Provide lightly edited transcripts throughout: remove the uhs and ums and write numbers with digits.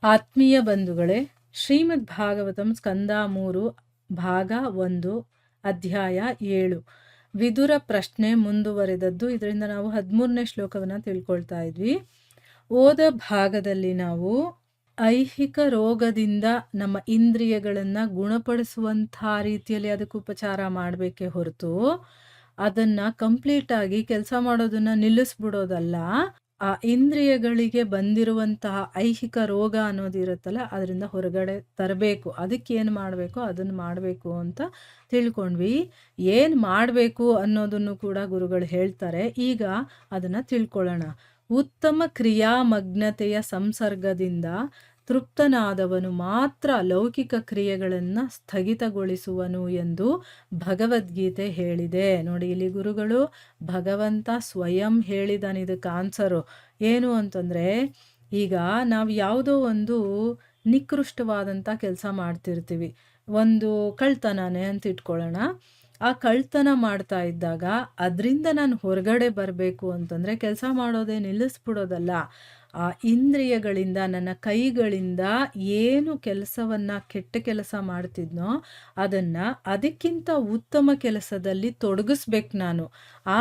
ಆತ್ಮೀಯ ಬಂಧುಗಳೇ, ಶ್ರೀಮದ್ ಭಾಗವತಂ ಸ್ಕಂದ 3 ಭಾಗ 1 ಅಧ್ಯಾಯ 7 ವಿದುರ ಪ್ರಶ್ನೆ ಮುಂದುವರೆದದ್ದು. ಇದರಿಂದ ನಾವು 13ನೇ ಶ್ಲೋಕವನ್ನು ತಿಳ್ಕೊಳ್ತಾ ಇದ್ವಿ. ಓದ ಭಾಗದಲ್ಲಿ ನಾವು ಐಹಿಕ ರೋಗದಿಂದ ನಮ್ಮ ಇಂದ್ರಿಯಗಳನ್ನು ಗುಣಪಡಿಸುವಂಥ ರೀತಿಯಲ್ಲಿ ಅದಕ್ಕೆ ಉಪಚಾರ ಮಾಡಬೇಕೇ ಹೊರತು ಅದನ್ನು ಕಂಪ್ಲೀಟಾಗಿ ಕೆಲಸ ಮಾಡೋದನ್ನು ನಿಲ್ಲಿಸ್ಬಿಡೋದಲ್ಲ. ಆ ಇಂದ್ರಿಯಗಳಿಗೆ ಬಂದಿರುವಂತಹ ಐಹಿಕ ರೋಗ ಅನ್ನೋದಿರುತ್ತಲ್ಲ, ಅದರಿಂದ ಹೊರಗಡೆ ತರಬೇಕು. ಅದಕ್ಕೆ ಏನು ಮಾಡಬೇಕು ಅದನ್ನು ಮಾಡಬೇಕು ಅಂತ ತಿಳ್ಕೊಂಡ್ವಿ. ಏನು ಮಾಡಬೇಕು ಅನ್ನೋದನ್ನು ಕೂಡ ಗುರುಗಳು ಹೇಳ್ತಾರೆ. ಈಗ ಅದನ್ನು ತಿಳ್ಕೊಳ್ಳೋಣ. ಉತ್ತಮ ಕ್ರಿಯಾಮಗ್ನತೆಯ ಸಂಸರ್ಗದಿಂದ ತೃಪ್ತನಾದವನು ಮಾತ್ರ ಲೌಕಿಕ ಕ್ರಿಯೆಗಳನ್ನು ಸ್ಥಗಿತಗೊಳಿಸುವನು ಎಂದು ಭಗವದ್ಗೀತೆ ಹೇಳಿದೆ. ನೋಡಿ, ಇಲ್ಲಿ ಗುರುಗಳು ಭಗವಂತ ಸ್ವಯಂ ಹೇಳಿದಾನೆ ಇದಕ್ಕೆ ಆನ್ಸರು. ಏನು ಅಂತಂದರೆ, ಈಗ ನಾವು ಯಾವುದೋ ಒಂದು ನಿಕೃಷ್ಟವಾದಂಥ ಕೆಲಸ ಮಾಡ್ತಿರ್ತೀವಿ. ಒಂದು ಕಳ್ತನನೇ ಅಂತ ಇಟ್ಕೊಳ್ಳೋಣ. ಆ ಕಳ್ತನ ಮಾಡ್ತಾ ಇದ್ದಾಗ ಅದರಿಂದ ನಾನು ಹೊರಗಡೆ ಬರಬೇಕು ಅಂತಂದರೆ ಕೆಲಸ ಮಾಡೋದೇ ನಿಲ್ಲಿಸ್ಬಿಡೋದಲ್ಲ. ಆ ಇಂದ್ರಿಯಗಳಿಂದ, ನನ್ನ ಕೈಗಳಿಂದ ಏನು ಕೆಲಸವನ್ನು, ಕೆಟ್ಟ ಕೆಲಸ ಮಾಡ್ತಿದ್ನೋ ಅದನ್ನು ಅದಕ್ಕಿಂತ ಉತ್ತಮ ಕೆಲಸದಲ್ಲಿ ತೊಡಗಿಸ್ಬೇಕು ನಾನು.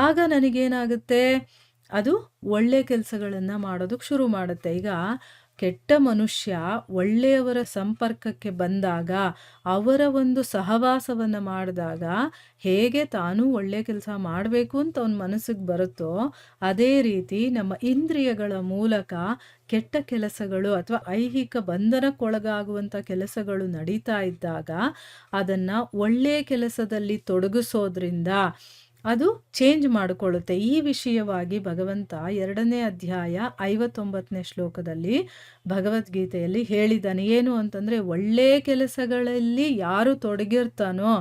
ಆಗ ನನಗೇನಾಗುತ್ತೆ, ಅದು ಒಳ್ಳೆಯ ಕೆಲಸಗಳನ್ನು ಮಾಡೋದಕ್ಕೆ ಶುರು ಮಾಡುತ್ತೆ. ಈಗ ಕೆಟ್ಟ ಮನುಷ್ಯ ಒಳ್ಳೆಯವರ ಸಂಪರ್ಕಕ್ಕೆ ಬಂದಾಗ, ಅವರ ಒಂದು ಸಹವಾಸವನ್ನು ಮಾಡಿದಾಗ ಹೇಗೆ ತಾನು ಒಳ್ಳೆಯ ಕೆಲಸ ಮಾಡಬೇಕು ಅಂತ ಅವನ ಮನಸ್ಸಿಗೆ ಬರುತ್ತೋ, ಅದೇ ರೀತಿ ನಮ್ಮ ಇಂದ್ರಿಯಗಳ ಮೂಲಕ ಕೆಟ್ಟ ಕೆಲಸಗಳು ಅಥವಾ ಐಹಿಕ ಬಂಧನಕ್ಕೊಳಗಾಗುವಂಥ ಕೆಲಸಗಳು ನಡೀತಾ ಇದ್ದಾಗ ಅದನ್ನು ಒಳ್ಳೆಯ ಕೆಲಸದಲ್ಲಿ ತೊಡಗಿಸೋದ್ರಿಂದ ಅದು ಚೇಂಜ್ ಮಾಡಿಕೊಳ್ಳುತ್ತೆ. ಈ ವಿಷಯವಾಗಿ ಭಗವಂತ 2ನೇ ಅಧ್ಯಾಯ 59ನೇ ಶ್ಲೋಕದಲ್ಲಿ ಭಗವದ್ಗೀತೆಯಲ್ಲಿ ಹೇಳಿದ್ದಾನೆ. ಏನು ಅಂತಂದರೆ, ಒಳ್ಳೆಯ ಕೆಲಸಗಳಲ್ಲಿ ಯಾರು ತೊಡಗಿರ್ತಾನೋ,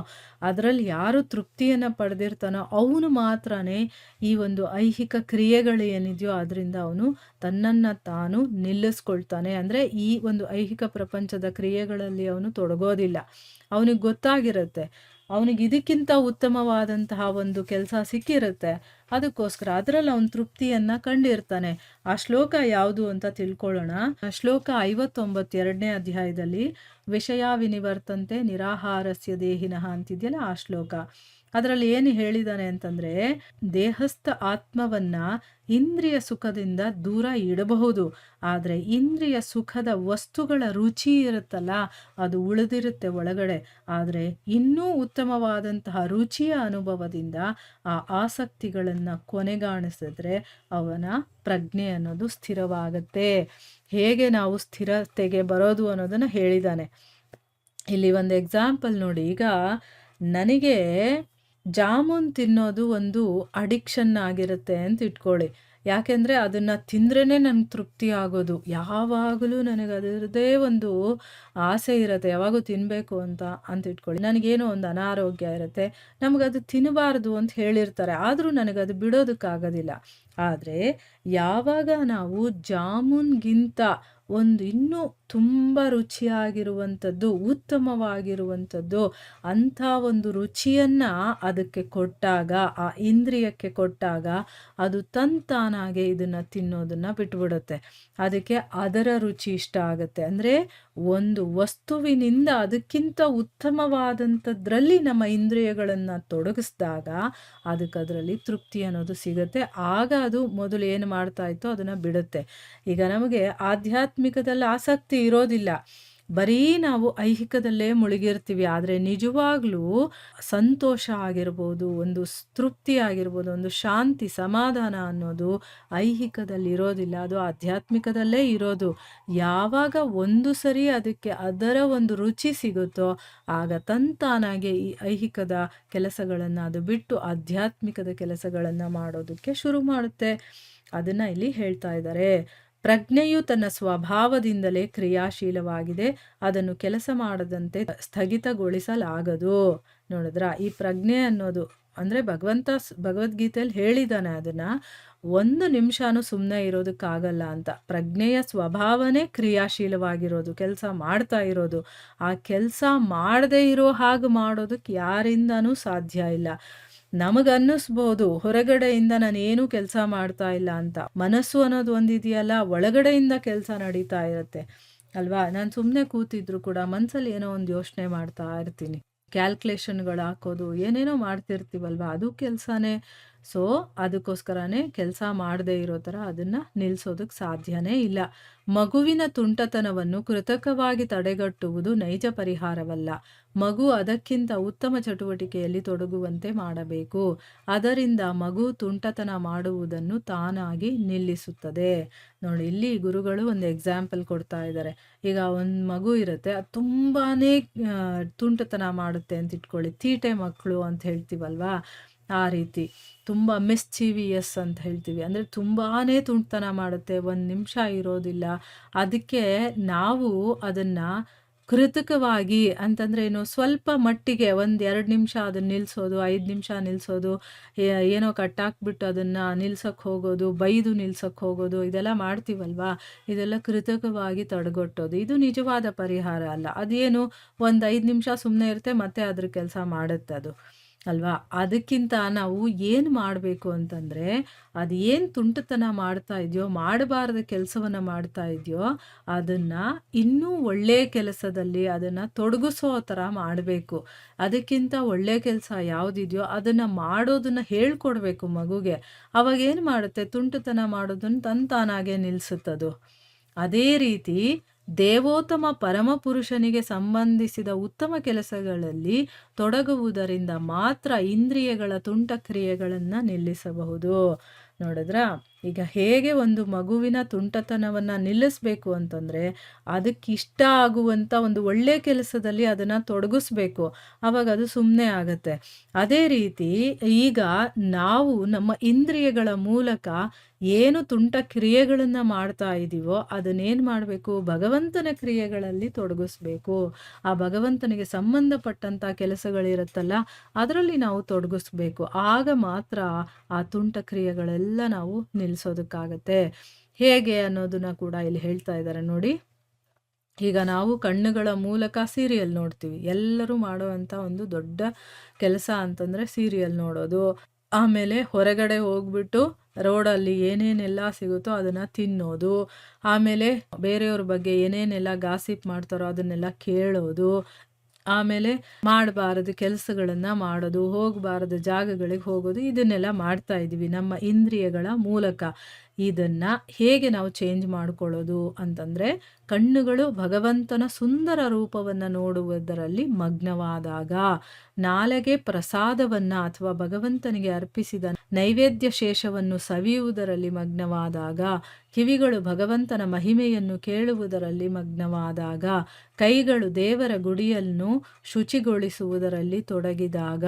ಅದರಲ್ಲಿ ಯಾರು ತೃಪ್ತಿಯನ್ನು ಪಡೆದಿರ್ತಾನೋ ಅವನು ಮಾತ್ರನೇ ಈ ಒಂದು ಐಹಿಕ ಕ್ರಿಯೆಗಳು ಏನಿದೆಯೋ ಅದರಿಂದ ಅವನು ತನ್ನನ್ನು ತಾನು ನಿಲ್ಲಿಸ್ಕೊಳ್ತಾನೆ. ಅಂದರೆ ಈ ಒಂದು ಐಹಿಕ ಪ್ರಪಂಚದ ಕ್ರಿಯೆಗಳಲ್ಲಿ ಅವನು ತೊಡಗೋದಿಲ್ಲ. ಅವನಿಗೆ ಗೊತ್ತಾಗಿರುತ್ತೆ, ಅವನಿಗೆ ಇದಕ್ಕಿಂತ ಉತ್ತಮವಾದಂತಹ ಒಂದು ಕೆಲಸ ಸಿಕ್ಕಿರುತ್ತೆ. ಅದಕ್ಕೋಸ್ಕರ ಅದರಲ್ಲಿ ಅವನು ತೃಪ್ತಿಯನ್ನು ಕಂಡಿರ್ತಾನೆ. ಆ ಶ್ಲೋಕ ಯಾವುದು ಅಂತ ತಿಳ್ಕೊಳ್ಳೋಣ. ಶ್ಲೋಕ 59 2ನೇ ಅಧ್ಯಾಯದಲ್ಲಿ ವಿಷಯ ವಿನಿವರ್ತಂತೆ ನಿರಾಹಾರಸ್ಯ ದೇಹಿನಃ ಅಂತಿದೆಯಲ್ಲ, ಆ ಶ್ಲೋಕ. ಅದರಲ್ಲಿ ಏನು ಹೇಳಿದ್ದಾನೆ ಅಂತಂದರೆ, ದೇಹಸ್ಥ ಆತ್ಮವನ್ನು ಇಂದ್ರಿಯ ಸುಖದಿಂದ ದೂರ ಇಡಬಹುದು, ಆದರೆ ಇಂದ್ರಿಯ ಸುಖದ ವಸ್ತುಗಳ ರುಚಿ ಇರುತ್ತಲ್ಲ, ಅದು ಉಳಿದಿರುತ್ತೆ ಒಳಗಡೆ. ಆದರೆ ಇನ್ನೂ ಉತ್ತಮವಾದಂತಹ ರುಚಿಯ ಅನುಭವದಿಂದ ಆ ಆಸಕ್ತಿಗಳನ್ನು ಕೊನೆಗಾಣಿಸಿದ್ರೆ ಅವನ ಪ್ರಜ್ಞೆ ಅನ್ನೋದು ಸ್ಥಿರವಾಗುತ್ತೆ. ಹೇಗೆ ನಾವು ಸ್ಥಿರತೆಗೆ ಬರೋದು ಅನ್ನೋದನ್ನು ಹೇಳಿದ್ದಾನೆ. ಇಲ್ಲಿ ಒಂದು ಎಕ್ಸಾಂಪಲ್ ನೋಡಿ. ಈಗ ನನಗೆ ಜಾಮೂನ್ ತಿನ್ನೋದು ಒಂದು ಅಡಿಕ್ಷನ್ ಆಗಿರುತ್ತೆ ಅಂತ ಇಟ್ಕೊಳ್ಳಿ. ಯಾಕೆಂದರೆ ಅದನ್ನು ತಿಂದ್ರೇ ನನಗೆ ತೃಪ್ತಿ ಆಗೋದು. ಯಾವಾಗಲೂ ನನಗೆ ಅದರದ್ದೇ ಒಂದು ಆಸೆ ಇರುತ್ತೆ, ಯಾವಾಗೂ ತಿನ್ನಬೇಕು ಅಂತ ಇಟ್ಕೊಳ್ಳಿ. ನನಗೇನೋ ಒಂದು ಅನಾರೋಗ್ಯ ಇರುತ್ತೆ, ನಮಗದು ತಿನ್ನಬಾರ್ದು ಅಂತ ಹೇಳಿರ್ತಾರೆ, ಆದರೂ ನನಗದು ಬಿಡೋದಕ್ಕಾಗೋದಿಲ್ಲ. ಆದರೆ ಯಾವಾಗ ನಾವು ಜಾಮೂನ್ಗಿಂತ ಒಂದು ಇನ್ನೂ ತುಂಬ ರುಚಿಯಾಗಿರುವಂಥದ್ದು, ಉತ್ತಮವಾಗಿರುವಂಥದ್ದು ಅಂಥ ಒಂದು ರುಚಿಯನ್ನು ಅದಕ್ಕೆ ಕೊಟ್ಟಾಗ, ಆ ಇಂದ್ರಿಯಕ್ಕೆ ಕೊಟ್ಟಾಗ ಅದು ತಂತಾನಾಗೆ ಇದನ್ನು ತಿನ್ನೋದನ್ನು ಬಿಟ್ಬಿಡುತ್ತೆ. ಅದಕ್ಕೆ ಅದರ ರುಚಿ ಇಷ್ಟ ಆಗುತ್ತೆ. ಅಂದರೆ ಒಂದು ವಸ್ತುವಿನಿಂದ ಅದಕ್ಕಿಂತ ಉತ್ತಮವಾದಂಥದ್ರಲ್ಲಿ ನಮ್ಮ ಇಂದ್ರಿಯಗಳನ್ನು ತೊಡಗಿಸಿದಾಗ ಅದಕ್ಕೆ ಅದರಲ್ಲಿ ತೃಪ್ತಿ ಅನ್ನೋದು ಸಿಗುತ್ತೆ. ಆಗ ಅದು ಮೊದಲು ಏನು ಮಾಡ್ತಾ ಇತ್ತೋ ಅದನ್ನು ಬಿಡುತ್ತೆ. ಈಗ ನಮಗೆ ಆಧ್ಯಾತ್ಮಿಕದಲ್ಲಿ ಆಸಕ್ತಿ ಇರೋದಿಲ್ಲ, ಬರೀ ನಾವು ಐಹಿಕದಲ್ಲೇ ಮುಳುಗಿರ್ತೀವಿ. ಆದರೆ ನಿಜವಾಗ್ಲೂ ಸಂತೋಷ ಆಗಿರ್ಬೋದು, ಒಂದು ತೃಪ್ತಿ ಆಗಿರ್ಬೋದು, ಒಂದು ಶಾಂತಿ ಸಮಾಧಾನ ಅನ್ನೋದು ಐಹಿಕದಲ್ಲಿ ಇರೋದಿಲ್ಲ, ಅದು ಆಧ್ಯಾತ್ಮಿಕದಲ್ಲೇ ಇರೋದು. ಯಾವಾಗ ಒಂದು ಸರಿ ಅದಕ್ಕೆ ಅದರ ಒಂದು ರುಚಿ ಸಿಗುತ್ತೋ ಆಗ ತಂತಾನಾಗೆ ಈ ಐಹಿಕದ ಕೆಲಸಗಳನ್ನು ಅದು ಬಿಟ್ಟು ಆಧ್ಯಾತ್ಮಿಕದ ಕೆಲಸಗಳನ್ನು ಮಾಡೋದಕ್ಕೆ ಶುರು ಮಾಡುತ್ತೆ. ಅದನ್ನು ಇಲ್ಲಿ ಹೇಳ್ತಾ ಇದ್ದಾರೆ. ಪ್ರಜ್ಞೆಯು ತನ್ನ ಸ್ವಭಾವದಿಂದಲೇ ಕ್ರಿಯಾಶೀಲವಾಗಿದೆ, ಅದನ್ನು ಕೆಲಸ ಮಾಡದಂತೆ ಸ್ಥಗಿತಗೊಳಿಸಲಾಗದು. ನೋಡಿದ್ರ, ಈ ಪ್ರಜ್ಞೆ ಅನ್ನೋದು ಅಂದರೆ ಭಗವಂತ ಭಗವದ್ಗೀತೆಯಲ್ಲಿ ಹೇಳಿದ್ದಾನೆ, ಅದನ್ನು 1 ನಿಮಿಷನೂ ಸುಮ್ಮನೆ ಇರೋದಕ್ಕಾಗಲ್ಲ ಅಂತ. ಪ್ರಜ್ಞೆಯ ಸ್ವಭಾವನೇ ಕ್ರಿಯಾಶೀಲವಾಗಿರೋದು, ಕೆಲಸ ಮಾಡ್ತಾ ಇರೋದು. ಆ ಕೆಲಸ ಮಾಡದೇ ಇರೋ ಹಾಗೆ ಮಾಡೋದಕ್ಕೆ ಯಾರಿಂದನೂ ಸಾಧ್ಯ ಇಲ್ಲ. ನಮಗನ್ನಿಸ್ಬೋದು ಹೊರಗಡೆಯಿಂದ ನಾನೇನು ಕೆಲಸ ಮಾಡ್ತಾ ಇಲ್ಲ ಅಂತ. ಮನಸ್ಸು ಅನ್ನೋದು ಒಂದಿದೆಯಲ್ಲ, ಒಳಗಡೆಯಿಂದ ಕೆಲಸ ನಡೀತಾ ಇರುತ್ತೆ. ಅಲ್ವಾ? ನಾನು ಸುಮ್ಮನೆ ಕೂತಿದ್ರು ಕೂಡ ಮನಸ್ಸಲ್ಲಿ ಏನೋ ಒಂದು ಯೋಚನೆ ಮಾಡ್ತಾ ಇರ್ತೀನಿ. ಕ್ಯಾಲ್ಕುಲೇಷನ್‌ಗಳು ಹಾಕೋದು ಏನೇನೋ ಮಾಡ್ತಿರ್ತೀವಲ್ವಾ? ಅದು ಕೆಲಸನೇ. ಸೊ, ಅದಕ್ಕೋಸ್ಕರನೇ ಕೆಲಸ ಮಾಡದೇ ಇರೋ ಥರ ಅದನ್ನ ನಿಲ್ಲಿಸೋದಕ್ಕೆ ಸಾಧ್ಯನೇ ಇಲ್ಲ. ಮಗುವಿನ ತುಂಟತನವನ್ನು ಕೃತಕವಾಗಿ ತಡೆಗಟ್ಟುವುದು ನೈಜ ಪರಿಹಾರವಲ್ಲ. ಮಗು ಅದಕ್ಕಿಂತ ಉತ್ತಮ ಚಟುವಟಿಕೆಯಲ್ಲಿ ತೊಡಗುವಂತೆ ಮಾಡಬೇಕು. ಅದರಿಂದ ಮಗು ತುಂಟತನ ಮಾಡುವುದನ್ನು ತಾನಾಗಿ ನಿಲ್ಲಿಸುತ್ತದೆ. ನೋಡಿ, ಇಲ್ಲಿ ಗುರುಗಳು ಒಂದು ಎಕ್ಸಾಂಪಲ್ ಕೊಡ್ತಾ ಇದ್ದಾರೆ. ಈಗ ಒಂದು ಮಗು ಇರುತ್ತೆ, ಅದು ತುಂಬಾನೇ ತುಂಟತನ ಮಾಡುತ್ತೆ ಅಂತ ಇಟ್ಕೊಳ್ಳಿ. ತೀಟೆ ಮಕ್ಕಳು ಅಂತ ಹೇಳ್ತೀವಲ್ವಾ? ಆ ರೀತಿ. ತುಂಬ ಮಿಸ್ಚೀವಿಯಸ್ ಅಂತ ಹೇಳ್ತೀವಿ. ಅಂದರೆ ತುಂಬಾನೇ ತುಂಟತನ ಮಾಡುತ್ತೆ. ಒಂದು ನಿಮಿಷ ಇರೋದಿಲ್ಲ. ಅದಕ್ಕೆ ನಾವು ಅದನ್ನ ಕೃತಕವಾಗಿ ಅಂತಂದ್ರೆ ಏನು, ಸ್ವಲ್ಪ ಮಟ್ಟಿಗೆ ಒಂದು 2 ನಿಮಿಷ ಅದನ್ನ ನಿಲ್ಲಿಸೋದು, 5 ನಿಮಿಷ ನಿಲ್ಲಿಸೋದು, ಏನೋ ಕಟ್ಟಾಕ್ಬಿಟ್ಟು ಅದನ್ನ ನಿಲ್ಸಕ್ಕೆ ಹೋಗೋದು, ಬೈದು ನಿಲ್ಸಕ್ಕೆ ಹೋಗೋದು, ಇದೆಲ್ಲ ಮಾಡ್ತೀವಲ್ವಾ? ಇದೆಲ್ಲ ಕೃತಕವಾಗಿ ತಡೆಗಟ್ಟೋದು. ಇದು ನಿಜವಾದ ಪರಿಹಾರ ಅಲ್ಲ. ಅದೇನು, ಒಂದು 5 ನಿಮಿಷ ಸುಮ್ಮನೆ ಇರುತ್ತೆ, ಮತ್ತೆ ಅದ್ರ ಕೆಲಸ ಮಾಡುತ್ತೆ ಅದು. ಅಲ್ವಾ? ಅದಕ್ಕಿಂತ ನಾವು ಏನು ಮಾಡಬೇಕು ಅಂತಂದ್ರೆ, ಅದು ಏನು ತುಂಟತನ ಮಾಡ್ತಾ ಇದೆಯೋ, ಮಾಡಬಾರದ ಕೆಲಸವನ್ನ ಮಾಡ್ತಾ ಇದೆಯೋ, ಅದನ್ನ ಇನ್ನೂ ಒಳ್ಳೆಯ ಕೆಲಸದಲ್ಲಿ ಅದನ್ನ ತೊಡಗಿಸೋ ಥರ ಮಾಡಬೇಕು. ಅದಕ್ಕಿಂತ ಒಳ್ಳೆ ಕೆಲಸ ಯಾವುದಿದೆಯೋ ಅದನ್ನ ಮಾಡೋದನ್ನ ಹೇಳ್ಕೊಡ್ಬೇಕು ಮಗುಗೆ. ಅವಾಗ ಏನು ಮಾಡುತ್ತೆ, ತುಂಟತನ ಮಾಡೋದನ್ನ ತಂತಾನಾಗೆ ನಿಲ್ಲಿಸುತ್ತದು. ಅದೇ ರೀತಿ ದೇವೋತ್ತಮ ಪರಮಪುರುಷನಿಗೆ ಸಂಬಂಧಿಸಿದ ಉತ್ತಮ ಕೆಲಸಗಳಲ್ಲಿ ತೊಡಗುವುದರಿಂದ ಮಾತ್ರ ಇಂದ್ರಿಯಗಳ ತುಂಟ ಕ್ರಿಯೆಗಳನ್ನು ನಿಲ್ಲಿಸಬಹುದು. ನೋಡಿದ್ರಾ? ಈಗ ಹೇಗೆ ಒಂದು ಮಗುವಿನ ತುಂಟತನವನ್ನು ನಿಲ್ಲಿಸಬೇಕು ಅಂತಂದರೆ, ಅದಕ್ಕಿಷ್ಟ ಆಗುವಂಥ ಒಂದು ಒಳ್ಳೆಯ ಕೆಲಸದಲ್ಲಿ ಅದನ್ನು ತೊಡಗಿಸ್ಬೇಕು. ಆವಾಗ ಅದು ಸುಮ್ಮನೆ ಆಗತ್ತೆ. ಅದೇ ರೀತಿ ಈಗ ನಾವು ನಮ್ಮ ಇಂದ್ರಿಯಗಳ ಮೂಲಕ ಏನು ತುಂಟ ಕ್ರಿಯೆಗಳನ್ನು ಮಾಡ್ತಾ ಇದ್ದೀವೋ ಅದನ್ನೇನು ಮಾಡಬೇಕು, ಭಗವಂತನ ಕ್ರಿಯೆಗಳಲ್ಲಿ ತೊಡಗಿಸ್ಬೇಕು. ಆ ಭಗವಂತನಿಗೆ ಸಂಬಂಧಪಟ್ಟಂಥ ಕೆಲಸಗಳಿರುತ್ತಲ್ಲ, ಅದರಲ್ಲಿ ನಾವು ತೊಡಗಿಸ್ಬೇಕು. ಆಗ ಮಾತ್ರ ಆ ತುಂಟ ಕ್ರಿಯೆಗಳೆಲ್ಲ ನಾವು ನಿಲ್ಲಿಸೋದಕ್ಕಾಗತ್ತೆ. ಹೇಗೆ ಅನ್ನೋದನ್ನ ಕೂಡ ಇಲ್ಲಿ ಹೇಳ್ತಾ ಇದ್ದಾರೆ ನೋಡಿ. ಈಗ ನಾವು ಕಣ್ಣುಗಳ ಮೂಲಕ ಸೀರಿಯಲ್ ನೋಡ್ತೀವಿ. ಎಲ್ಲರೂ ಮಾಡುವಂಥ ಒಂದು ದೊಡ್ಡ ಕೆಲಸ ಅಂತಂದರೆ ಸೀರಿಯಲ್ ನೋಡೋದು. ಆಮೇಲೆ ಹೊರಗಡೆ ಹೋಗ್ಬಿಟ್ಟು ರೋಡಲ್ಲಿ ಏನೇನೆಲ್ಲ ಸಿಗುತ್ತೋ ಅದನ್ನು ತಿನ್ನೋದು. ಆಮೇಲೆ ಬೇರೆಯವ್ರ ಬಗ್ಗೆ ಏನೇನೆಲ್ಲ ಗಾಸಿಪ್ ಮಾಡ್ತಾರೋ ಅದನ್ನೆಲ್ಲ ಕೇಳೋದು. ಆಮೇಲೆ ಮಾಡಬಾರದು ಕೆಲಸಗಳನ್ನು ಮಾಡೋದು, ಹೋಗಬಾರದು ಜಾಗಗಳಿಗೆ ಹೋಗೋದು, ಇದನ್ನೆಲ್ಲ ಮಾಡ್ತಾ ಇದ್ದೀವಿ ನಮ್ಮ ಇಂದ್ರಿಯಗಳ ಮೂಲಕ. ಇದನ್ನು ಹೇಗೆ ನಾವು ಚೇಂಜ್ ಮಾಡ್ಕೊಳ್ಳೋದು ಅಂತಂದರೆ, ಕಣ್ಣುಗಳು ಭಗವಂತನ ಸುಂದರ ರೂಪವನ್ನು ನೋಡುವುದರಲ್ಲಿ ಮಗ್ನವಾದಾಗ, ನಾಲೆಗೆ ಪ್ರಸಾದವನ್ನು ಅಥವಾ ಭಗವಂತನಿಗೆ ಅರ್ಪಿಸಿದ ನೈವೇದ್ಯ ಶೇಷವನ್ನು ಸವಿಯುವುದರಲ್ಲಿ ಮಗ್ನವಾದಾಗ, ಕಿವಿಗಳು ಭಗವಂತನ ಮಹಿಮೆಯನ್ನು ಕೇಳುವುದರಲ್ಲಿ ಮಗ್ನವಾದಾಗ, ಕೈಗಳು ದೇವರ ಗುಡಿಯನ್ನು ಶುಚಿಗೊಳಿಸುವುದರಲ್ಲಿ ತೊಡಗಿದಾಗ,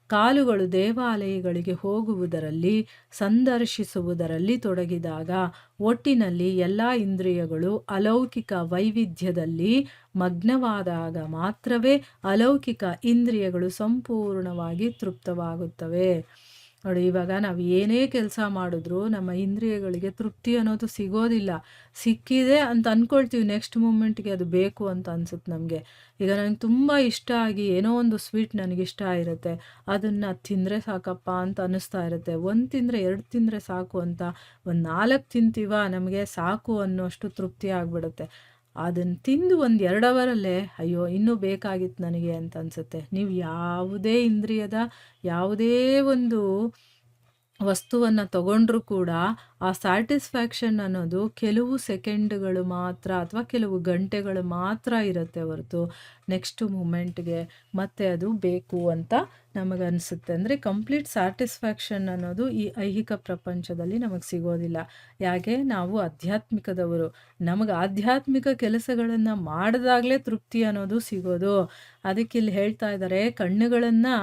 ಕಾಲುಗಳು ದೇವಾಲಯಗಳಿಗೆ ಹೋಗುವುದರಲ್ಲಿ ಸಂದರ್ಶಿಸುವುದರಲ್ಲಿ ತೊಡಗಿದಾಗ, ಒಟ್ಟಿನಲ್ಲಿ ಎಲ್ಲ ಇಂದ್ರಿಯಗಳು ಅಲೌಕಿಕ ವೈವಿಧ್ಯದಲ್ಲಿ ಮಗ್ನವಾದಾಗ ಮಾತ್ರವೇ ಅಲೌಕಿಕ ಇಂದ್ರಿಯಗಳು ಸಂಪೂರ್ಣವಾಗಿ ತೃಪ್ತವಾಗುತ್ತವೆ. ನೋಡಿ, ಇವಾಗ ನಾವು ಏನೇ ಕೆಲಸ ಮಾಡಿದ್ರೂ ನಮ್ಮ ಇಂದ್ರಿಯಗಳಿಗೆ ತೃಪ್ತಿ ಅನ್ನೋದು ಸಿಗೋದಿಲ್ಲ. ಸಿಕ್ಕಿದೆ ಅಂತ ಅಂದ್ಕೊಳ್ತೀವಿ, ನೆಕ್ಸ್ಟ್ ಮೂಮೆಂಟ್ಗೆ ಅದು ಬೇಕು ಅಂತ ಅನ್ಸುತ್ತೆ ನಮಗೆ. ಈಗ ನನಗೆ ತುಂಬ ಇಷ್ಟ ಆಗಿ ಏನೋ ಒಂದು ಸ್ವೀಟ್ ನನಗಿಷ್ಟ ಇರುತ್ತೆ, ಅದನ್ನು ತಿಂದರೆ ಸಾಕಪ್ಪ ಅಂತ ಅನ್ನಿಸ್ತಾ ಇರುತ್ತೆ. 1 ತಿಂದರೆ 2 ತಿಂದರೆ ಸಾಕು ಅಂತ ಒಂದು 4 ತಿಂತೀವ, ನಮಗೆ ಸಾಕು ಅನ್ನೋಷ್ಟು ತೃಪ್ತಿ ಆಗಿಬಿಡುತ್ತೆ. ಅದನ್ನು ತಿಂದು ಒಂದು 2 ಅವರಲ್ಲೇ ಅಯ್ಯೋ ಇನ್ನೂ ಬೇಕಾಗಿತ್ತು ನನಗೆ ಅಂತ ಅನಿಸುತ್ತೆ. ನೀವು ಯಾವುದೇ ಇಂದ್ರಿಯದ ಯಾವುದೇ ಒಂದು ವಸ್ತುವನ್ನು ತಗೊಂಡ್ರೂ ಕೂಡ ಆ ಸ್ಯಾಟಿಸ್ಫ್ಯಾಕ್ಷನ್ ಅನ್ನೋದು ಕೆಲವು ಸೆಕೆಂಡ್ಗಳು ಮಾತ್ರ ಅಥವಾ ಕೆಲವು ಗಂಟೆಗಳು ಮಾತ್ರ ಇರುತ್ತೆ ಹೊರತು ನೆಕ್ಸ್ಟ್ ಮೂಮೆಂಟ್ಗೆ ಮತ್ತೆ ಅದು ಬೇಕು ಅಂತ ನಮಗನ್ಸುತ್ತೆ. ಅಂದರೆ ಕಂಪ್ಲೀಟ್ ಸ್ಯಾಟಿಸ್ಫ್ಯಾಕ್ಷನ್ ಅನ್ನೋದು ಈ ಐಹಿಕ ಪ್ರಪಂಚದಲ್ಲಿ ನಮಗೆ ಸಿಗೋದಿಲ್ಲ. ಯಾಕೆ, ನಾವು ಆಧ್ಯಾತ್ಮಿಕದವರು. ನಮಗೆ ಆಧ್ಯಾತ್ಮಿಕ ಕೆಲಸಗಳನ್ನು ಮಾಡಿದಾಗಲೇ ತೃಪ್ತಿ ಅನ್ನೋದು ಸಿಗೋದು. ಅದಕ್ಕೆ ಇಲ್ಲಿ ಹೇಳ್ತಾ ಇದ್ದಾರೆ, ಕಣ್ಣುಗಳನ್ನು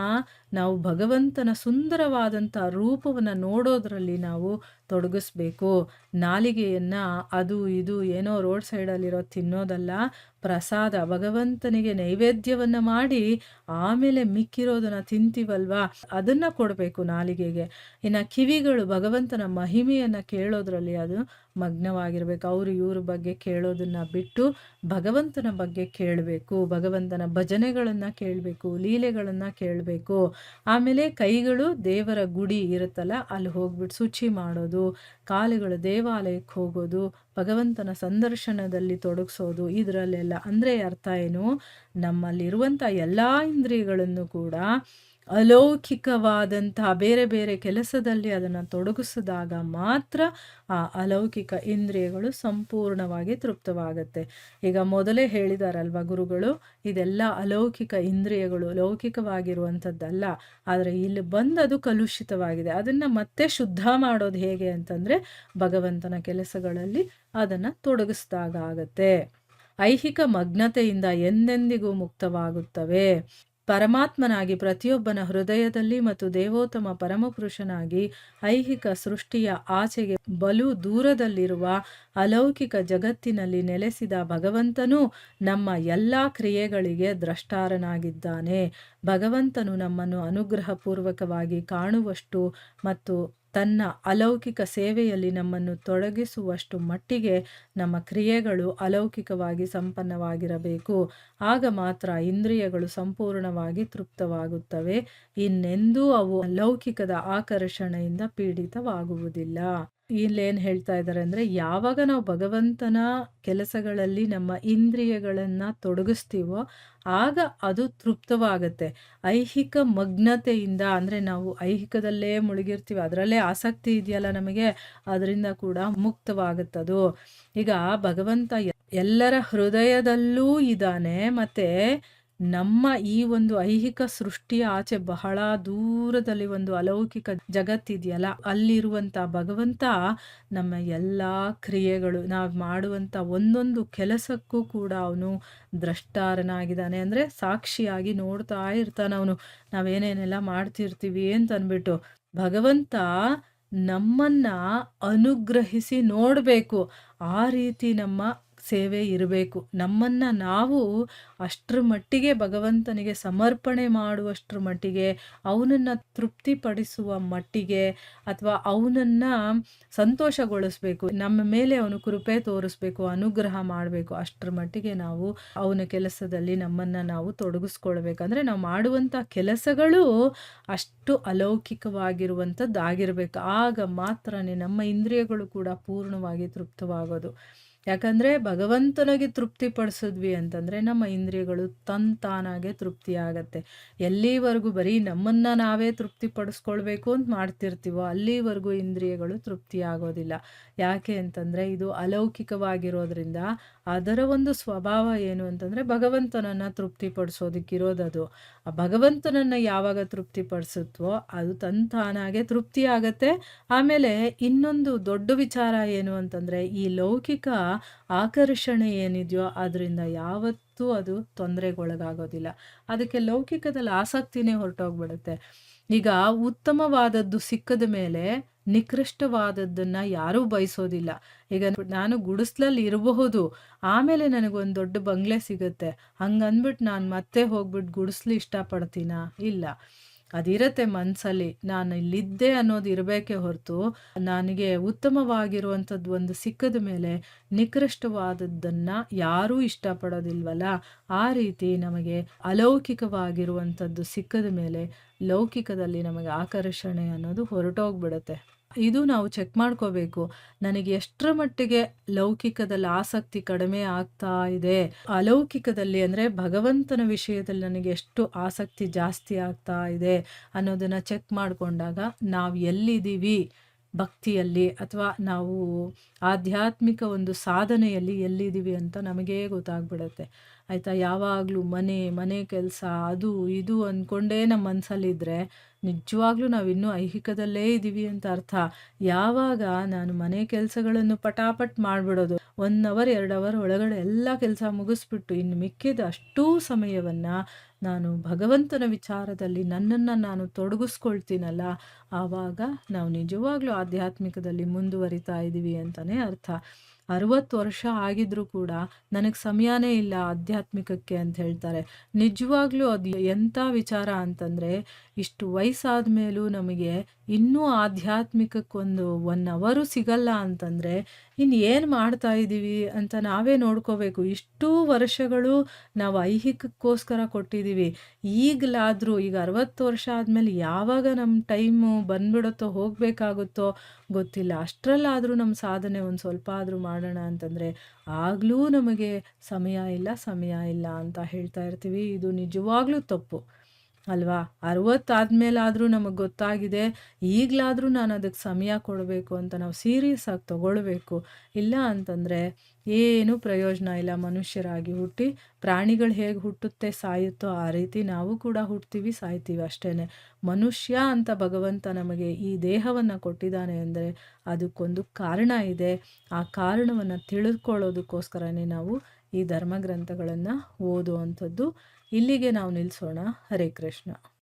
ನಾವು ಭಗವಂತನ ಸುಂದರವಾದಂಥ ರೂಪವನ್ನು ನೋಡೋದ್ರಲ್ಲಿ ನಾವು ತೊಡಗಿಸ್ಬೇಕು. ನಾಲಿಗೆಯನ್ನು ಅದು ಇದು ಏನೋ ರೋಡ್ ಸೈಡಲ್ಲಿರೋ ತಿನ್ನೋದಲ್ಲ, ಪ್ರಸಾದ ಭಗವಂತನಿಗೆ ನೈವೇದ್ಯವನ್ನು ಮಾಡಿ ಆಮೇಲೆ ಮಿಕ್ಕಿರೋದನ್ನು ತಿಂತೀವಲ್ವಾ, ಅದನ್ನು ಕೊಡಬೇಕು ನಾಲಿಗೆಗೆ. ಇನ್ನು ಕಿವಿಗಳು ಭಗವಂತನ ಮಹಿಮೆಯನ್ನು ಕೇಳೋದ್ರಲ್ಲಿ ಅದು ಮಗ್ನವಾಗಿರ್ಬೇಕು. ಅವರು ಇವ್ರ ಬಗ್ಗೆ ಕೇಳೋದನ್ನ ಬಿಟ್ಟು ಭಗವಂತನ ಬಗ್ಗೆ ಕೇಳಬೇಕು, ಭಗವಂತನ ಭಜನೆಗಳನ್ನು ಕೇಳಬೇಕು, ಲೀಲೆಗಳನ್ನು ಕೇಳಬೇಕು. ಆಮೇಲೆ ಕೈಗಳು ದೇವರ ಗುಡಿ ಇರುತ್ತಲ್ಲ ಅಲ್ಲಿ ಹೋಗ್ಬಿಟ್ಟು ಶುಚಿ ಮಾಡೋದು, ಕಾಲುಗಳು ದೇವಾಲಯಕ್ಕೆ ಹೋಗೋದು, ಭಗವಂತನ ಸಂದರ್ಶನದಲ್ಲಿ ತೊಡಗಿಸೋದು, ಇದರಲ್ಲೆಲ್ಲ ಅಂದರೆ ಅರ್ಥ ಏನು, ನಮ್ಮಲ್ಲಿರುವಂಥ ಎಲ್ಲ ಇಂದ್ರಿಯಗಳನ್ನು ಕೂಡ ಅಲೌಕಿಕವಾದಂತಹ ಬೇರೆ ಬೇರೆ ಕೆಲಸದಲ್ಲಿ ಅದನ್ನು ತೊಡಗಿಸಿದಾಗ ಮಾತ್ರ ಆ ಅಲೌಕಿಕ ಇಂದ್ರಿಯಗಳು ಸಂಪೂರ್ಣವಾಗಿ ತೃಪ್ತವಾಗುತ್ತೆ. ಈಗ ಮೊದಲೇ ಹೇಳಿದಾರಲ್ವ ಗುರುಗಳು, ಇದೆಲ್ಲ ಅಲೌಕಿಕ ಇಂದ್ರಿಯಗಳು ಲೌಕಿಕವಾಗಿರುವಂಥದ್ದಲ್ಲ, ಆದರೆ ಇಲ್ಲಿ ಬಂದದು ಕಲುಷಿತವಾಗಿದೆ. ಅದನ್ನು ಮತ್ತೆ ಶುದ್ಧ ಮಾಡೋದು ಹೇಗೆ ಅಂತಂದರೆ ಭಗವಂತನ ಕೆಲಸಗಳಲ್ಲಿ ಅದನ್ನು ತೊಡಗಿಸಿದಾಗ ಆಗತ್ತೆ. ಐಹಿಕ ಮಗ್ನತೆಯಿಂದ ಎಂದೆಂದಿಗೂ ಮುಕ್ತವಾಗುತ್ತವೆ. ಪರಮಾತ್ಮನಾಗಿ ಪ್ರತಿಯೊಬ್ಬನ ಹೃದಯದಲ್ಲಿ ಮತ್ತು ದೇವೋತ್ತಮ ಪರಮಪುರುಷನಾಗಿ ಐಹಿಕ ಸೃಷ್ಟಿಯ ಆಚೆಗೆ ಬಲು ದೂರದಲ್ಲಿರುವ ಅಲೌಕಿಕ ಜಗತ್ತಿನಲ್ಲಿ ನೆಲೆಸಿದ ಭಗವಂತನು ನಮ್ಮ ಎಲ್ಲ ಕ್ರಿಯೆಗಳಿಗೆ ದ್ರಷ್ಟಾರನಾಗಿದ್ದಾನೆ. ಭಗವಂತನು ನಮ್ಮನ್ನು ಅನುಗ್ರಹಪೂರ್ವಕವಾಗಿ ಕಾಣುವಷ್ಟು ಮತ್ತು ತನ್ನ ಅಲೌಕಿಕ ಸೇವೆಯಲ್ಲಿ ನಮ್ಮನ್ನು ತೊಡಗಿಸುವಷ್ಟು ಮಟ್ಟಿಗೆ ನಮ್ಮ ಕ್ರಿಯೆಗಳು ಅಲೌಕಿಕವಾಗಿ ಸಂಪನ್ನವಾಗಿರಬೇಕು. ಆಗ ಮಾತ್ರ ಇಂದ್ರಿಯಗಳು ಸಂಪೂರ್ಣವಾಗಿ ತೃಪ್ತವಾಗುತ್ತವೆ. ಇನ್ನೆಂದೂ ಅವು ಲೌಕಿಕದ ಆಕರ್ಷಣೆಯಿಂದ ಪೀಡಿತವಾಗುವುದಿಲ್ಲ. ಇಲ್ಲೇನು ಹೇಳ್ತಾ ಇದ್ದಾರೆ ಅಂದರೆ, ಯಾವಾಗ ನಾವು ಭಗವಂತನ ಕೆಲಸಗಳಲ್ಲಿ ನಮ್ಮ ಇಂದ್ರಿಯಗಳನ್ನು ತೊಡಗಿಸ್ತೀವೋ ಆಗ ಅದು ತೃಪ್ತವಾಗುತ್ತೆ. ಐಹಿಕ ಮಗ್ನತೆಯಿಂದ ಅಂದರೆ ನಾವು ಐಹಿಕದಲ್ಲೇ ಮುಳುಗಿರ್ತೀವಿ, ಅದರಲ್ಲೇ ಆಸಕ್ತಿ ಇದೆಯಲ್ಲ ನಮಗೆ, ಅದರಿಂದ ಕೂಡ ಮುಕ್ತವಾಗುತ್ತದು. ಈಗ ಭಗವಂತ ಎಲ್ಲರ ಹೃದಯದಲ್ಲೂ ಇದ್ದಾನೆ, ಮತ್ತು ನಮ್ಮ ಈ ಒಂದು ಐಹಿಕ ಸೃಷ್ಟಿಯ ಆಚೆ ಬಹಳ ದೂರದಲ್ಲಿ ಒಂದು ಅಲೌಕಿಕ ಜಗತ್ತಿದೆಯಲ್ಲ, ಅಲ್ಲಿರುವಂಥ ಭಗವಂತ ನಮ್ಮ ಎಲ್ಲ ಕ್ರಿಯೆಗಳು, ನಾವು ಮಾಡುವಂಥ ಒಂದೊಂದು ಕೆಲಸಕ್ಕೂ ಕೂಡ ಅವನು ದ್ರಷ್ಟಾರನಾಗಿದ್ದಾನೆ. ಅಂದರೆ ಸಾಕ್ಷಿಯಾಗಿ ನೋಡ್ತಾ ಇರ್ತಾನೆ ಅವನು, ನಾವೇನೇನೆಲ್ಲ ಮಾಡ್ತಿರ್ತೀವಿ ಅಂತ ಅಂದ್ಬಿಟ್ಟು. ಭಗವಂತ ನಮ್ಮನ್ನ ಅನುಗ್ರಹಿಸಿ ನೋಡಬೇಕು, ಆ ರೀತಿ ನಮ್ಮ ಸೇವೆ ಇರಬೇಕು. ನಮ್ಮನ್ನು ನಾವು ಅಷ್ಟರ ಮಟ್ಟಿಗೆ ಭಗವಂತನಿಗೆ ಸಮರ್ಪಣೆ ಮಾಡುವಷ್ಟರ ಮಟ್ಟಿಗೆ, ಅವನನ್ನು ತೃಪ್ತಿಪಡಿಸುವ ಮಟ್ಟಿಗೆ, ಅಥವಾ ಅವನನ್ನು ಸಂತೋಷಗೊಳಿಸ್ಬೇಕು, ನಮ್ಮ ಮೇಲೆ ಅವನು ಕೃಪೆ ತೋರಿಸ್ಬೇಕು, ಅನುಗ್ರಹ ಮಾಡಬೇಕು, ಅಷ್ಟರ ಮಟ್ಟಿಗೆ ನಾವು ಅವನ ಕೆಲಸದಲ್ಲಿ ನಮ್ಮನ್ನು ನಾವು ತೊಡಗಿಸ್ಕೊಳ್ಬೇಕಂದ್ರೆ ನಾವು ಮಾಡುವಂಥ ಕೆಲಸಗಳು ಅಷ್ಟು ಅಲೌಕಿಕವಾಗಿರುವಂಥದ್ದಾಗಿರ್ಬೇಕು. ಆಗ ಮಾತ್ರನೇ ನಮ್ಮ ಇಂದ್ರಿಯಗಳು ಕೂಡ ಪೂರ್ಣವಾಗಿ ತೃಪ್ತವಾಗೋದು. ಯಾಕಂದರೆ ಭಗವಂತನಿಗೆ ತೃಪ್ತಿಪಡಿಸಿದ್ವಿ ಅಂತಂದರೆ ನಮ್ಮ ಇಂದ್ರಿಯಗಳು ತಾನಾಗೆ ತೃಪ್ತಿಯಾಗತ್ತೆ. ಎಲ್ಲಿವರೆಗೂ ಬರೀ ನಮ್ಮನ್ನು ನಾವೇ ತೃಪ್ತಿಪಡಿಸ್ಕೊಳ್ಬೇಕು ಅಂತ ಮಾಡ್ತಿರ್ತೀವೋ ಅಲ್ಲಿವರೆಗೂ ಇಂದ್ರಿಯಗಳು ತೃಪ್ತಿಯಾಗೋದಿಲ್ಲ. ಯಾಕೆ ಅಂತಂದರೆ ಇದು ಅಲೌಕಿಕವಾಗಿರೋದ್ರಿಂದ ಅದರ ಒಂದು ಸ್ವಭಾವ ಏನು ಅಂತಂದರೆ ಭಗವಂತನನ್ನು ತೃಪ್ತಿಪಡಿಸೋದಕ್ಕಿರೋದದು. ಆ ಭಗವಂತನನ್ನು ಯಾವಾಗ ತೃಪ್ತಿಪಡಿಸುತ್ತೋ ಅದು ತಾನಾಗೆ ತೃಪ್ತಿಯಾಗತ್ತೆ. ಆಮೇಲೆ ಇನ್ನೊಂದು ದೊಡ್ಡ ವಿಚಾರ ಏನು ಅಂತಂದರೆ, ಈ ಲೌಕಿಕ ಆಕರ್ಷಣೆ ಏನಿದೆಯೋ ಅದರಿಂದ ಯಾವತ್ತೂ ಅದು ತೊಂದರೆಗೊಳಗಾಗೋದಿಲ್ಲ. ಅದಕ್ಕೆ ಲೌಕಿಕದಲ್ಲಿ ಆಸಕ್ತಿನೇ ಹೊರಟೋಗ್ಬಿಡುತ್ತೆ. ಈಗ ಉತ್ತಮವಾದದ್ದು ಸಿಕ್ಕದ ಮೇಲೆ ನಿಕೃಷ್ಟವಾದದ್ದನ್ನು ಯಾರೂ ಬಯಸೋದಿಲ್ಲ. ಈಗ ನಾನು ಗುಡಿಸ್ಲಲ್ಲಿ ಇರಬಹುದು, ಆಮೇಲೆ ನನಗೊಂದು ದೊಡ್ಡ ಬಂಗ್ಲೆ ಸಿಗುತ್ತೆ, ಹಂಗಂದ್ಬಿಟ್ಟು ನಾನು ಮತ್ತೆ ಹೋಗ್ಬಿಟ್ಟು ಗುಡಿಸ್ಲಿ ಇಷ್ಟಪಡ್ತೀನಾ? ಇಲ್ಲ. ಅದಿರತ್ತೆ ಮನಸ್ಸಲ್ಲಿ, ನಾನು ಇಲ್ಲಿದ್ದೆ ಅನ್ನೋದು ಇರಬೇಕೇ ಹೊರತು, ನನಗೆ ಉತ್ತಮವಾಗಿರುವಂಥದ್ದು ಒಂದು ಸಿಕ್ಕದ ಮೇಲೆ ನಿಕೃಷ್ಟವಾದದ್ದನ್ನು ಯಾರೂ ಇಷ್ಟಪಡೋದಿಲ್ವಲ್ಲ. ಆ ರೀತಿ ನಮಗೆ ಅಲೌಕಿಕವಾಗಿರುವಂಥದ್ದು ಸಿಕ್ಕದ ಮೇಲೆ ಲೌಕಿಕದಲ್ಲಿ ನಮಗೆ ಆಕರ್ಷಣೆ ಅನ್ನೋದು ಹೊರಟೋಗ್ಬಿಡುತ್ತೆ. ಇದು ನಾವು ಚೆಕ್ ಮಾಡ್ಕೋಬೇಕು. ನನಗೆ ಎಷ್ಟರ ಮಟ್ಟಿಗೆ ಲೌಕಿಕದಲ್ಲಿ ಆಸಕ್ತಿ ಕಡಿಮೆ ಆಗ್ತಾ ಇದೆ, ಅಲೌಕಿಕದಲ್ಲಿ ಅಂದರೆ ಭಗವಂತನ ವಿಷಯದಲ್ಲಿ ನನಗೆ ಎಷ್ಟು ಆಸಕ್ತಿ ಜಾಸ್ತಿ ಆಗ್ತಾ ಇದೆ ಅನ್ನೋದನ್ನು ಚೆಕ್ ಮಾಡಿಕೊಂಡಾಗ ನಾವು ಎಲ್ಲಿದ್ದೀವಿ ಭಕ್ತಿಯಲ್ಲಿ, ಅಥವಾ ನಾವು ಆಧ್ಯಾತ್ಮಿಕ ಒಂದು ಸಾಧನೆಯಲ್ಲಿ ಎಲ್ಲಿದ್ದೀವಿ ಅಂತ ನಮಗೇ ಗೊತ್ತಾಗ್ಬಿಡುತ್ತೆ. ಆಯಿತಾ? ಯಾವಾಗಲೂ ಮನೆ ಕೆಲಸ ಅದು ಇದು ಅಂದ್ಕೊಂಡೇ ನಮ್ಮ ಮನಸ್ಸಲ್ಲಿದ್ದರೆ ನಿಜವಾಗ್ಲೂ ನಾವು ಇನ್ನೂ ಐಹಿಕದಲ್ಲೇ ಇದ್ದೀವಿ ಅಂತ ಅರ್ಥ. ಯಾವಾಗ ನಾನು ಮನೆ ಕೆಲಸಗಳನ್ನು ಪಟಾಪಟ್ ಮಾಡಿಬಿಡೋದು, 1 ಅವರ್ 2 ಅವರ್ ಒಳಗಡೆ ಎಲ್ಲ ಕೆಲಸ ಮುಗಿಸ್ಬಿಟ್ಟು ಇನ್ನು ಮಿಕ್ಕಿದ ಅಷ್ಟೂ ಸಮಯವನ್ನು ನಾನು ಭಗವಂತನ ವಿಚಾರದಲ್ಲಿ ನನ್ನನ್ನು ನಾನು ತೊಡಗಿಸ್ಕೊಳ್ತೀನಲ್ಲ, ಆವಾಗ ನಾವು ನಿಜವಾಗ್ಲೂ ಆಧ್ಯಾತ್ಮಿಕದಲ್ಲಿ ಮುಂದುವರಿತಾ ಇದ್ದೀವಿ ಅಂತಲೇ ಅರ್ಥ. 60 ವರ್ಷ ಆಗಿದ್ರೂ ಕೂಡ ನನಗೆ ಸಮಯನೇ ಇಲ್ಲ ಆಧ್ಯಾತ್ಮಿಕಕ್ಕೆ ಅಂತ ಹೇಳ್ತಾರೆ. ನಿಜವಾಗ್ಲೂ ಅದು ಎಂಥ ವಿಚಾರ ಅಂತಂದರೆ, ಇಷ್ಟು ವಯಸ್ಸಾದ ಮೇಲೂ ನಮಗೆ ಇನ್ನೂ ಆಧ್ಯಾತ್ಮಿಕಕ್ಕೊಂದು 1 ಅವರು ಸಿಗಲ್ಲ ಅಂತಂದರೆ ಇನ್ನು ಏನು ಮಾಡ್ತಾ ಇದ್ದೀವಿ ಅಂತ ನಾವೇ ನೋಡ್ಕೋಬೇಕು. ಇಷ್ಟೂ ವರ್ಷಗಳು ನಾವು ಐಹಿಕಕ್ಕೋಸ್ಕರ ಕೊಟ್ಟಿದ್ದೀವಿ. ಈಗಲಾದರೂ ಈಗ 60 ವರ್ಷ ಆದಮೇಲೆ ಯಾವಾಗ ನಮ್ಮ ಟೈಮು ಬಂದ್ಬಿಡುತ್ತೋ ಹೋಗಬೇಕಾಗುತ್ತೋ ಗೊತ್ತಿಲ್ಲ. ಅಷ್ಟರಲ್ಲಾದರೂ ನಮ್ಮ ಸಾಧನೆ ಒಂದು ಸ್ವಲ್ಪ ಆದರೂ ಮಾಡೋಣ ಅಂತಂದರೆ ಆಗಲೂ ನಮಗೆ ಸಮಯ ಇಲ್ಲ ಅಂತ ಹೇಳ್ತಾ ಇರ್ತೀವಿ. ಇದು ನಿಜವಾಗ್ಲೂ ತಪ್ಪು ಅಲ್ವಾ? 60 ಆದಮೇಲಾದರೂ ನಮಗೆ ಗೊತ್ತಾಗಿದೆ, ಈಗಲಾದರೂ ನಾನು ಅದಕ್ಕೆ ಸಮಯ ಕೊಡಬೇಕು ಅಂತ ನಾವು ಸೀರಿಯಸ್ ಆಗಿ ತಗೊಳ್ಬೇಕು. ಇಲ್ಲ ಅಂತಂದರೆ ಏನೂ ಪ್ರಯೋಜನ ಇಲ್ಲ. ಮನುಷ್ಯರಾಗಿ ಹುಟ್ಟಿ ಪ್ರಾಣಿಗಳು ಹೇಗೆ ಹುಟ್ಟುತ್ತೆ ಸಾಯುತ್ತೋ ಆ ರೀತಿ ನಾವು ಕೂಡ ಹುಟ್ತೀವಿ ಸಾಯ್ತೀವಿ ಅಷ್ಟೇ. ಮನುಷ್ಯ ಅಂತ ಭಗವಂತ ನಮಗೆ ಈ ದೇಹವನ್ನು ಕೊಟ್ಟಿದ್ದಾನೆ ಅಂದರೆ ಅದಕ್ಕೊಂದು ಕಾರಣ ಇದೆ. ಆ ಕಾರಣವನ್ನು ತಿಳಿದುಕೊಳ್ಳೋದಕ್ಕೋಸ್ಕರನೇ ನಾವು ಈ ಧರ್ಮಗ್ರಂಥಗಳನ್ನು ಓದುವಂಥದ್ದು. ಇಲ್ಲಿಗೆ ನಾವು ನಿಲ್ಲಿಸೋಣ. ಹರೇ ಕೃಷ್ಣ.